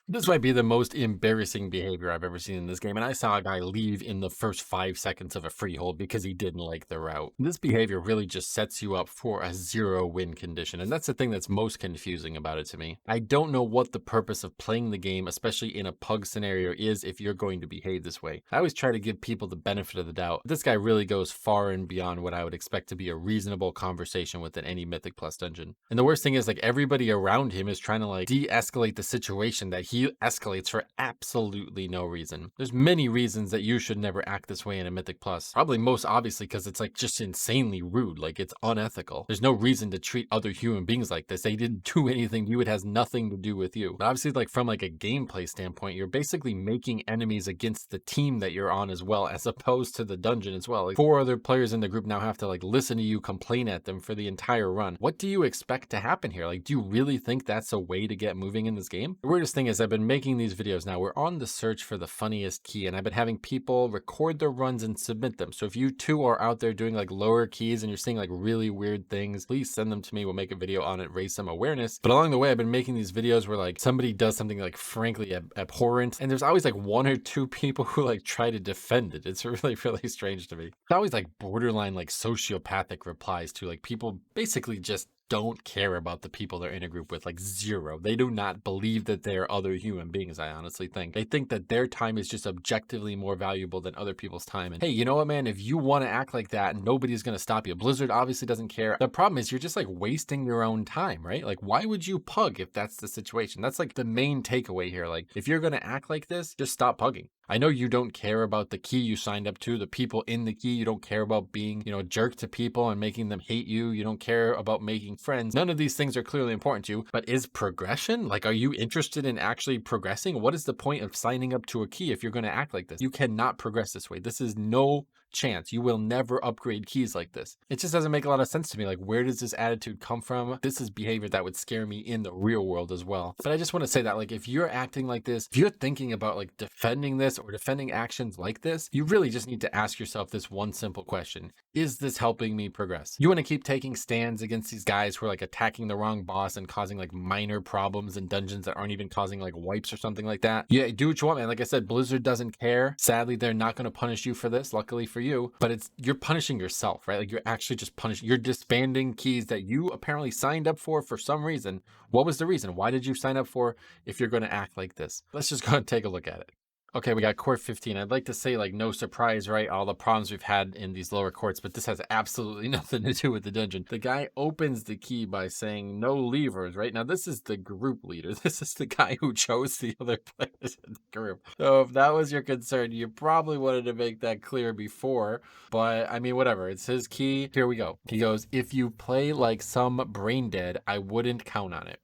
This might be the most embarrassing behavior I've ever seen in this game, and I saw a guy leave in the first 5 seconds of a freehold because he didn't like the route. This behavior really just sets you up for a 0-win condition, and that's the thing that's most confusing about it to me. I don't know what the purpose of playing the game, especially in a pug scenario, is if you're going to behave this way. I always try to give people the benefit of the doubt. This guy really goes far and beyond what I would expect to be a reasonable conversation within any Mythic Plus dungeon. And the worst thing is, like, everybody around him is trying to like de-escalate the situation that he escalates for absolutely no reason. There's many reasons that you should never act this way in a Mythic Plus. Probably most obviously because it's like just insanely rude, like it's unethical. There's no reason to treat other human beings like this. They didn't do anything to you. It has nothing to do with you. But obviously, like from like a gameplay standpoint, you're basically making enemies against the team that you're on as well, as opposed to the dungeon as well. Like 4 other players in the group now have to like listen to you complain at them for the entire run. What do you expect to happen here? Like, do you really think that's a way to get moving in this game? The weirdest thing is I've been making these videos now. We're on the search for the funniest key, and I've been having people record their runs and submit them. So if you too are out there doing like lower keys and you're seeing like really weird things, please send them to me. We'll make a video on it, raise some awareness. But along the way, I've been making these videos where like somebody does something like frankly abhorrent, and there's always like 1 or 2 people who like try to defend it. It's really, really strange to me. It's always like borderline like sociopathic replies to like people basically just don't care about the people they're in a group with, like 0. They do not believe that they're other human beings, I honestly think. They think that their time is just objectively more valuable than other people's time. And hey, you know what, man? If you want to act like that, nobody's going to stop you. Blizzard obviously doesn't care. The problem is you're just like wasting your own time, right? Like, why would you pug if that's the situation? That's like the main takeaway here. Like, if you're going to act like this, just stop pugging. I know you don't care about the key you signed up to, the people in the key. You don't care about being, a jerk to people and making them hate you. You don't care about making friends. None of these things are clearly important to you, but is progression? Like, are you interested in actually progressing? What is the point of signing up to a key if you're going to act like this? You cannot progress this way. This is no chance. You will never upgrade keys like this. It just doesn't make a lot of sense to me. Like, where does this attitude come from? This is behavior that would scare me in the real world as well. But I just want to say that, like, if you're acting like this, if you're thinking about like defending this or defending actions like this, you really just need to ask yourself this one simple question. Is this helping me progress? You want to keep taking stands against these guys who are like attacking the wrong boss and causing like minor problems in dungeons that aren't even causing like wipes or something like that? Yeah, do what you want, man. Like I said, Blizzard doesn't care. Sadly, they're not going to punish you for this, luckily for you, but you're punishing yourself, right? Like, you're actually just punishing, you're disbanding keys that you apparently signed up for some reason. What was the reason? Why did you sign up for if you're going to act like this? Let's just go and take a look at it. Okay, we got court 15. I'd like to say like no surprise, right? All the problems we've had in these lower courts, but this has absolutely nothing to do with the dungeon. The guy opens the key by saying no levers, right? Now this is the group leader. This is the guy who chose the other players in the group. So if that was your concern, you probably wanted to make that clear before, but I mean, whatever. It's his key. Here we go. He goes, if you play like some brain dead, I wouldn't count on it.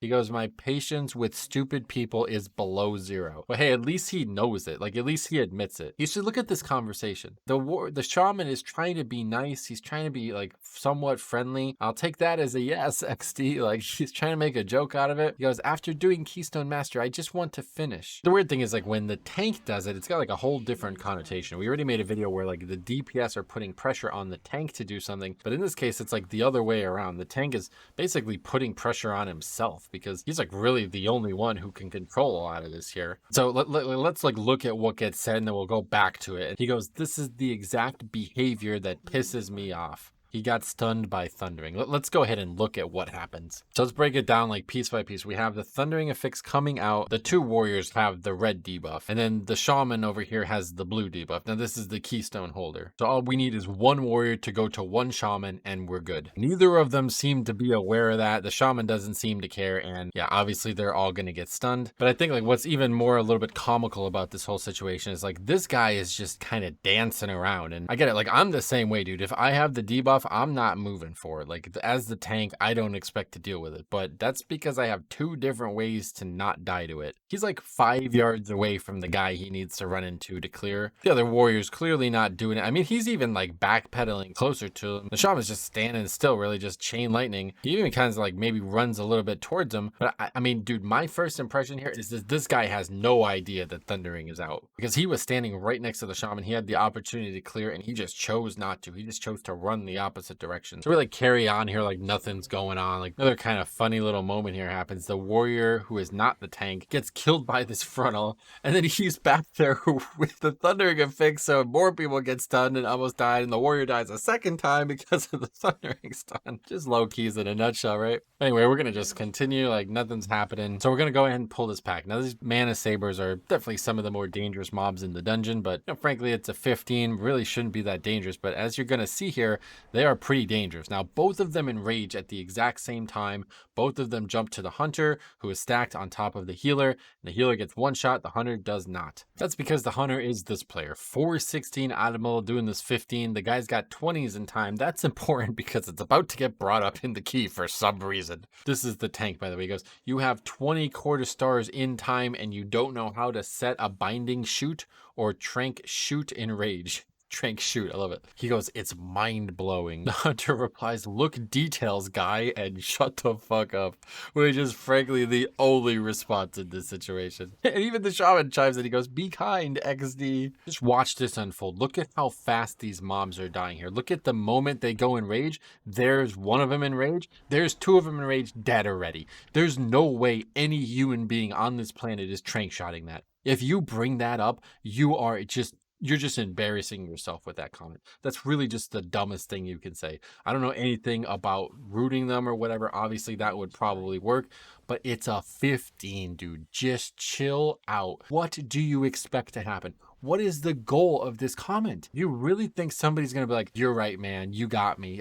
He goes, my patience with stupid people is below 0. But hey, at least he knows it. Like, at least he admits it. You should look at this conversation. The shaman is trying to be nice. He's trying to be like somewhat friendly. I'll take that as a yes, XD. Like, he's trying to make a joke out of it. He goes, after doing Keystone Master, I just want to finish. The weird thing is, like, when the tank does it, it's got like a whole different connotation. We already made a video where like the DPS are putting pressure on the tank to do something. But in this case, it's like the other way around. The tank is basically putting pressure on himself, because he's like really the only one who can control a lot of this here. So let's like look at what gets said, and then we'll go back to it. He goes, this is the exact behavior that pisses me off. He got stunned by thundering. Let's go ahead and look at what happens. So let's break it down like piece by piece. We have the thundering affix coming out. The 2 warriors have the red debuff. And then the shaman over here has the blue debuff. Now this is the keystone holder. So all we need is 1 warrior to go to 1 shaman and we're good. Neither of them seem to be aware of that. The shaman doesn't seem to care. And yeah, obviously they're all going to get stunned. But I think like what's even more a little bit comical about this whole situation is like this guy is just kind of dancing around. And I get it. Like, I'm the same way, dude. If I have the debuff, I'm not moving for it. Like, as the tank, I don't expect to deal with it, but that's because I have 2 different ways to not die to it. He's like 5 yards away from the guy he needs to run into to clear. The other warrior's clearly not doing it. I mean, he's even like backpedaling closer to him. The shaman's just standing still, really just chain lightning. He even kind of like maybe runs a little bit towards him. But I mean, dude, my first impression here is that this guy has no idea that thundering is out, because he was standing right next to the shaman. He had the opportunity to clear and he just chose not to. He just chose to run the opposite opposite direction. So we like carry on here like nothing's going on. Like another kind of funny little moment here happens. The warrior, who is not the tank, gets killed by this frontal, and then he's back there with the thundering effect, so more people get stunned and almost died, and the warrior dies a second time because of the thundering stun. Just low keys in a nutshell, right? Anyway, we're gonna just continue like nothing's happening. So we're gonna go ahead and pull this pack. Now these mana sabers are definitely some of the more dangerous mobs in the dungeon, but frankly it's a 15, really shouldn't be that dangerous. But as you're gonna see here, they are pretty dangerous. Now both of them enrage at the exact same time. Both of them jump to the hunter, who is stacked on top of the healer, and the healer gets one shot, the hunter does not. That's because the hunter is this player. 416 Admiral doing this 15. The guy's got 20s in time. That's important because it's about to get brought up in the key for some reason. This is the tank, by the way. He goes, you have 20 quarter stars in time and you don't know how to set a binding shoot or trank shoot in rage. Trank shoot, I love it. He goes, it's mind-blowing. The hunter replies, look details, guy, and shut the fuck up. Which is frankly the only response in this situation. And even the shaman chimes in, he goes, be kind, XD. Just watch this unfold. Look at how fast these mobs are dying here. Look at the moment they go in rage. There's one of them in rage. There's two of them in rage, dead already. There's no way any human being on this planet is trank shotting that. If you bring that up, you're just embarrassing yourself with that comment. That's really just the dumbest thing you can say. I don't know anything about rooting them or whatever. Obviously, that would probably work, but it's a 15, dude. Just chill out. What do you expect to happen? What is the goal of this comment? You really think somebody's going to be like, you're right, man. You got me.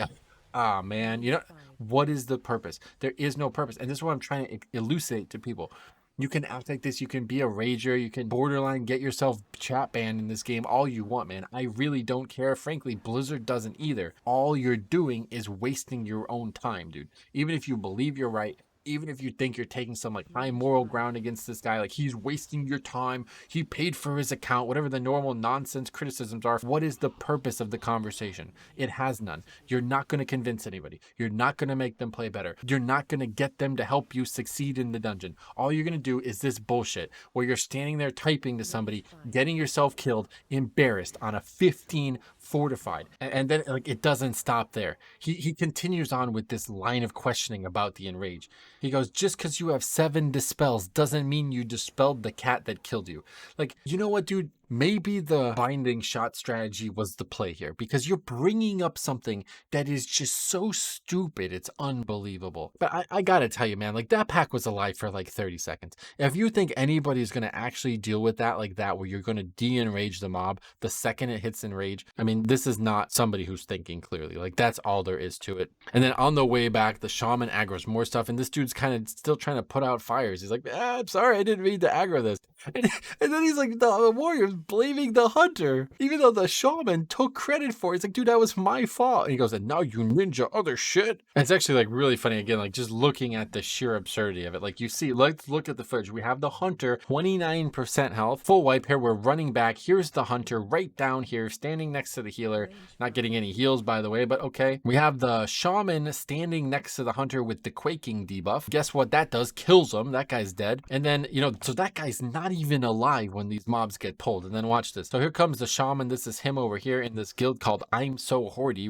Ah, man. You know, what is the purpose? There is no purpose. And this is what I'm trying to elucidate to people. You can act like this. You can be a rager. You can borderline get yourself chat banned in this game all you want, man. I really don't care. Frankly, Blizzard doesn't either. All you're doing is wasting your own time, dude. Even if you believe you're right, even if you think you're taking some like high moral ground against this guy, like he's wasting your time, he paid for his account, whatever the normal nonsense criticisms are, what is the purpose of the conversation? It has none. You're not going to convince anybody. You're not going to make them play better. You're not going to get them to help you succeed in the dungeon. All you're going to do is this bullshit where you're standing there typing to somebody, getting yourself killed, embarrassed on a 15 fortified. And then like it doesn't stop there. He continues on with this line of questioning about the enrage. He goes, just because you have 7 dispels doesn't mean you dispelled the cat that killed you. Like, you know what, dude? Maybe the binding shot strategy was the play here because you're bringing up something that is just so stupid. It's unbelievable. But I gotta tell you, man, like that pack was alive for like 30 seconds. If you think anybody's going to actually deal with that like that, where you're going to de-enrage the mob the second it hits enrage, I mean, this is not somebody who's thinking clearly. Like that's all there is to it. And then on the way back, the shaman aggro's more stuff. And this dude's kind of still trying to put out fires. He's like, I'm sorry, I didn't mean to aggro this. And then he's like, the warrior's blaming the hunter, even though the shaman took credit for it. It's like, dude, that was my fault. And he goes, and now you ninja other shit. And it's actually like really funny again, like just looking at the sheer absurdity of it. Like you see, let's look at the footage. We have the hunter, 29% health, full wipe here. We're running back. Here's the hunter right down here, standing next to the healer, not getting any heals, by the way, but okay. We have the shaman standing next to the hunter with the quaking debuff. Guess what that does? Kills him. That guy's dead. And then, you know, so that guy's not even alive when these mobs get pulled. And then watch this. So here comes the shaman. This is him over here in this guild called I'm So Hordy.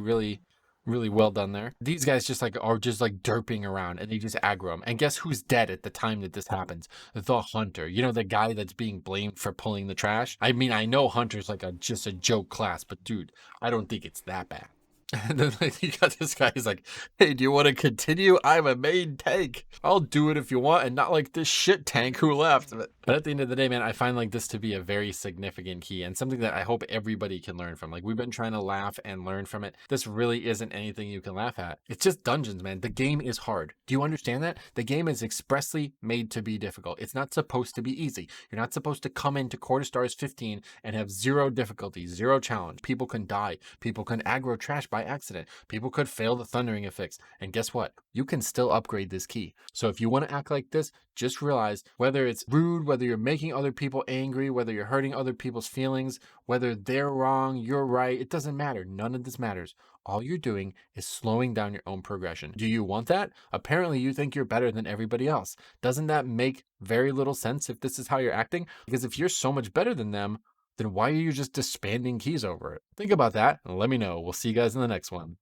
Really well done there. These guys just like are just like derping around and they just aggro him. And guess who's dead at the time that this happens? The hunter. You know, the guy that's being blamed for pulling the trash. I mean, I know hunter's like just a joke class, but dude, I don't think it's that bad. And then like, you got this guy, he's like, hey, do you want to continue? I'm a main tank. I'll do it if you want, and not like this shit tank who left. But at the end of the day, man, I find like this to be a very significant key and something that I hope everybody can learn from. Like we've been trying to laugh and learn from it. This really isn't anything you can laugh at. It's just dungeons, man. The game is hard. Do you understand that? The game is expressly made to be difficult. It's not supposed to be easy. You're not supposed to come into quarter stars 15 and have 0 difficulty, 0 challenge. People can die. People can aggro trash by accident. People could fail the thundering effects. And guess what? You can still upgrade this key. So if you want to act like this, just realize whether it's rude, whether you're making other people angry, whether you're hurting other people's feelings, whether they're wrong, you're right, it doesn't matter. None of this matters. All you're doing is slowing down your own progression. Do you want that? Apparently you think you're better than everybody else. Doesn't that make very little sense if this is how you're acting? Because if you're so much better than them, then why are you just disbanding keys over it? Think about that and let me know. We'll see you guys in the next one.